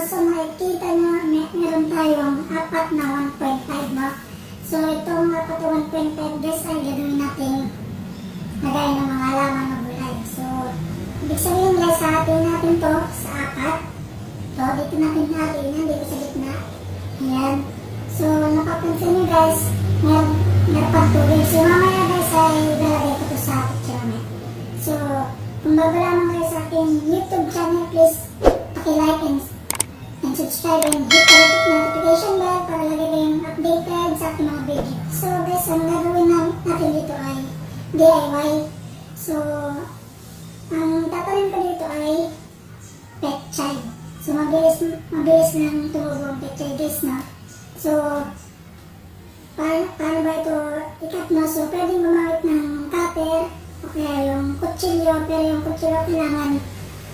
So makikita nyo, meron tayong apat na 1.5, no? So itong apat na 1.5 guys ay gagawin natin lagay ng mga halaman ng gulay. So ibig sabihin guys, hatiin natin to sa apat. So dito natin hatiin, dito sa gitna. Ayan. So napapansin nyo guys, meron pang tubig. So mamaya guys ay lalagay ko to sa picture. So kung bago lamang kayo sa aking YouTube channel, please paki-like and subscribe and hit the notification bell para lagi kayong updated sa aking mga video. So guys, ang gagawin natin dito ay DIY. So ang tatanim ko dito ay pechay. So mabilis lang tumubo ang pechay guys, no? So paano ba ito ikat, no? So pwedeng gumamit ng cutter o kaya yung kutsilyo, pero yung kutsilyo kailangan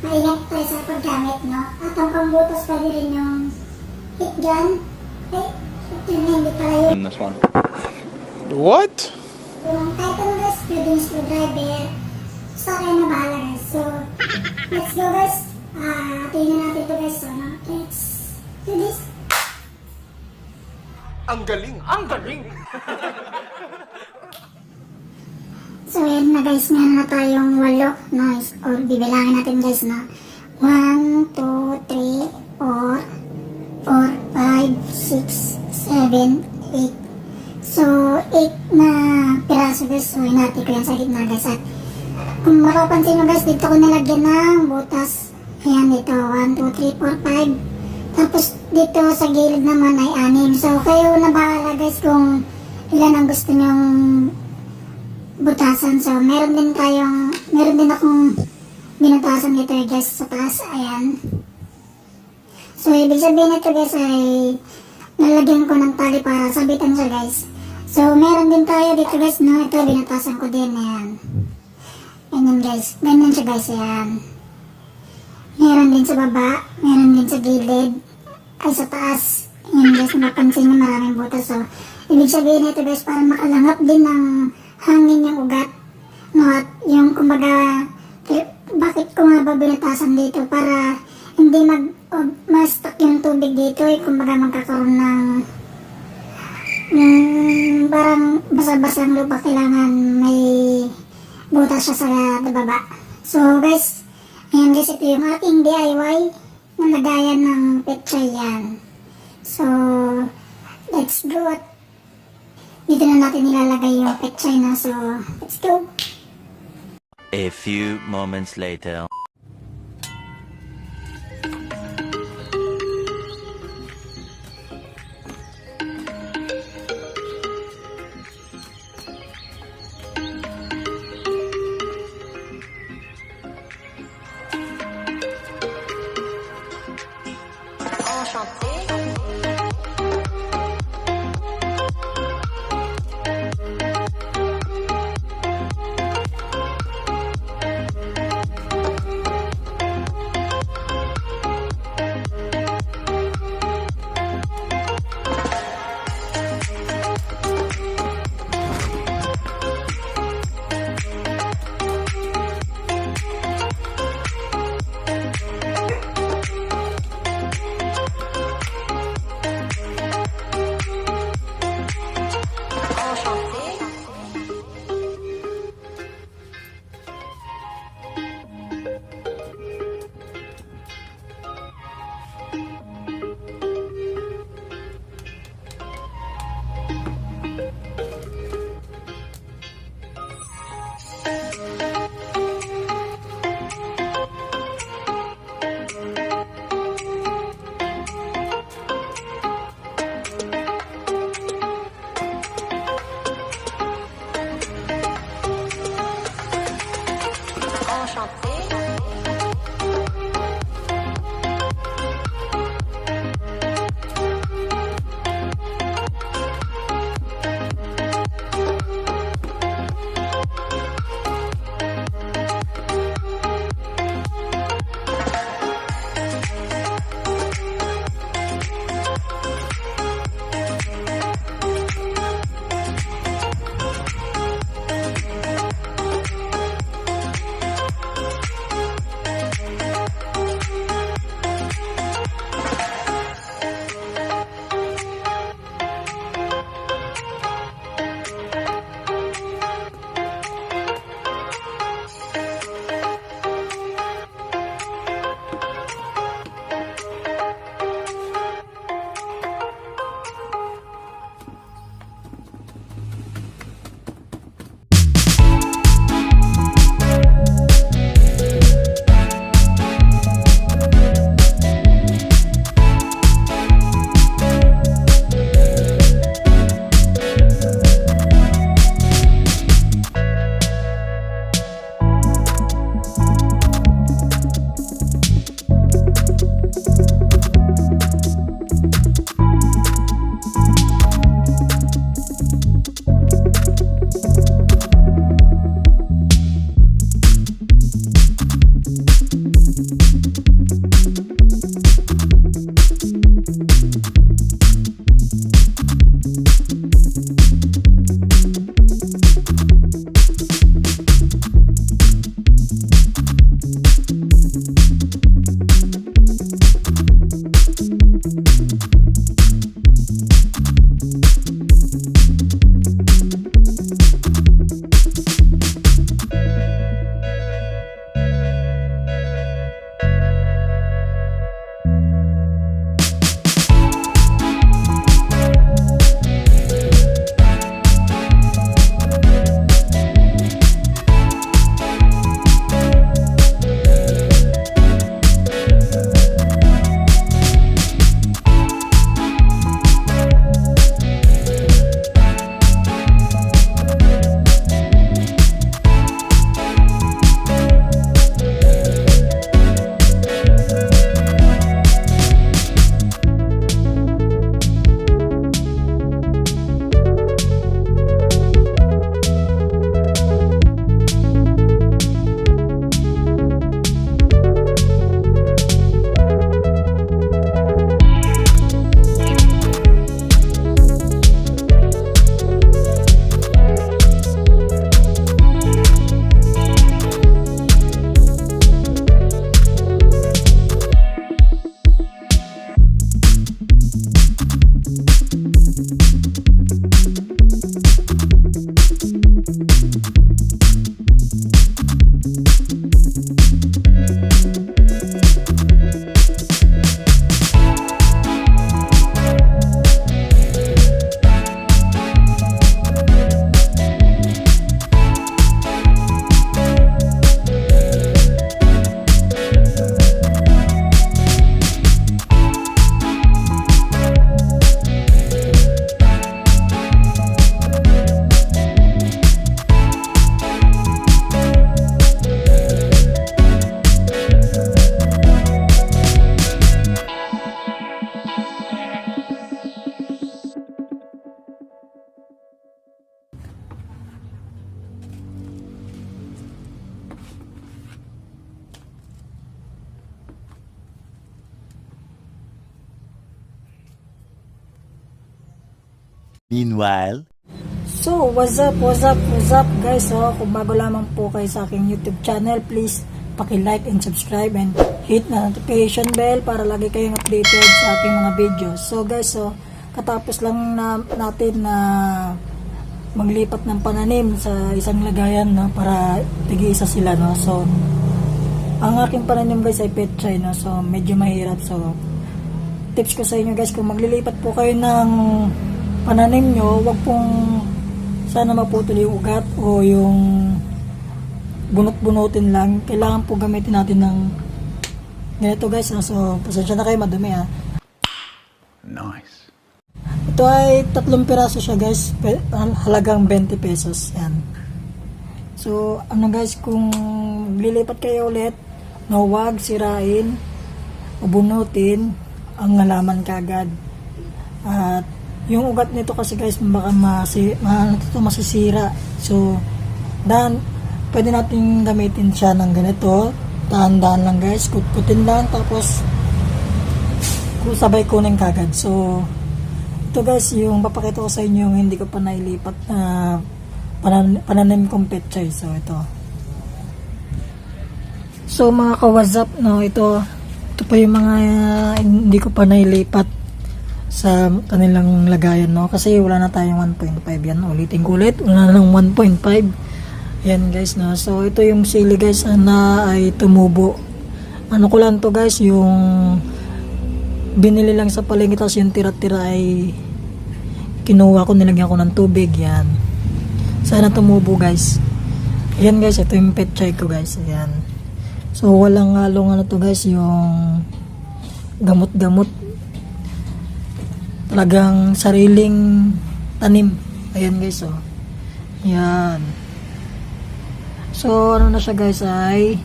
maingat tayo sa paggamit, no? At ang pambutas pwede rin yung hit gun. Eh, hindi pala yun. This one. What? Yung kahit ano guys, pwede yung screwdriver. Basta kayo na bahala guys. So, let's go guys. Tingnan natin ito guys. So, no? Let's do this. Ang galing! Ang galing! So, yan na guys. Meron na tayong 8. Nice. Or bibilangin natin guys, no? 1, 2, 3, 4, 5, 6, 7, 8. So, 8 na piraso guys. So, hinati ko yan sa gitna guys. At kung mapapansin mo guys, dito ko nilagyan ng butas. Ayan dito. 1, 2, 3, 4, 5. Tapos dito sa gilid naman ay 6. So, kayo na bahala guys kung ilan ang gusto nyong butasan. So, meron din akong binutasan dito guys sa taas. Ayan. So, ibig sabihin nito guys ay nalagyan ko ng tali para sabitan siya guys. So, meron din tayo dito guys, no? Ito, binutasan ko din. Ayan. Ganyan guys. Ganyan siya guys. Ayan. Meron din sa baba. Meron din sa gilid. Ay, sa taas. Ayan guys, napansin nyo maraming butas. So, ibig sabihin nito guys, para makalanghap din ng hangin yung ugat. No, at yung kumbaga, bakit ko nga ba binutasan dito? Para hindi ma-stuck yung tubig dito. Kumbaga magkakaroon ng parang basa-basang lupa. Kailangan may butas siya sa baba. So guys, ayan guys, ito yung aking DIY na lagayan ng pechay yan. So, let's go. Dito na natin nilalagay yung pechay na. So, let's go. A few moments later. Meanwhile, So, what's up guys? So, kung bago lamang po kayo sa aking YouTube channel, please paki-like and subscribe and hit na notification bell para lagi kayong updated sa aking mga videos. So guys, so katapos lang natin na maglipat ng pananim sa isang lagayan, no, para tig-isa sila, no. So ang aking pananim guys ay petchay, no. So medyo mahirap. So tips ko sa inyo guys, kung maglilipat po kayo ng pananim nyo, wag pong sana maputol yung ugat o yung bunot-bunutin lang. Kailangan po gamitin natin ng ganito guys. So pasensya na kayo, madumi ha. Nice. Ito ay 3 piraso siya guys, halagang 20 pesos yan. So ano guys, kung lilipat kayo ulit, no, wag sirain o bunutin ang halaman kagad. At yung ugat nito kasi guys, baka masisira. So pwede natin gamitin siya ng ganito, dahan-dahan lang guys, kutkutin lang, tapos sabay kunin kagad. So ito guys, yung papakita ko sa inyo yung hindi ko pa nailipat na pananim kong petchay. So ito, so mga kawazap, no, ito pa yung mga hindi ko pa nailipat sa kanilang lagayan, no, kasi wala na tayong 1.5 yan. Ulitin kulit, wala na lang 1.5 yan guys, no. So ito yung sili guys na ay tumubo. Ano ko lang to guys, yung binili lang sa palengke, tapos yung tira-tira ay kinuha ko, nilagyan ko ng tubig. Yan, sana tumubo guys. Yan guys, ito yung petchay ko guys. Ayan, so walang halong ano to guys, yung gamot-gamot, talagang sariling tanim. Ayan guys, so yan. So ano na siya guys, ay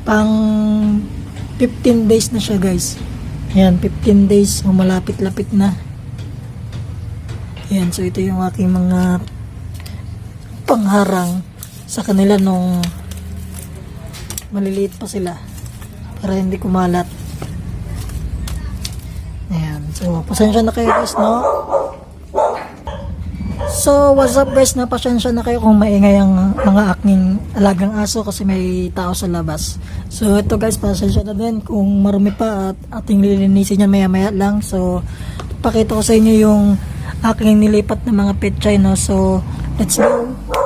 pang 15 days na siya guys. Ayan, 15 days, malapit-lapit na. Ayan, so ito yung aking mga pangharang sa kanila nung maliliit pa sila. para hindi kumalat. Ayan. So, pasensya na kayo guys, no? So, what's up guys, na pasensya na kayo kung maingay ang mga aking alagang aso kasi may tao sa labas. So, ito guys, pasensya na din kung marumi pa at ating lilinisin yan maya-maya lang. So, pakita ko sa inyo yung aking nilipat na mga petchay, no? So, let's go!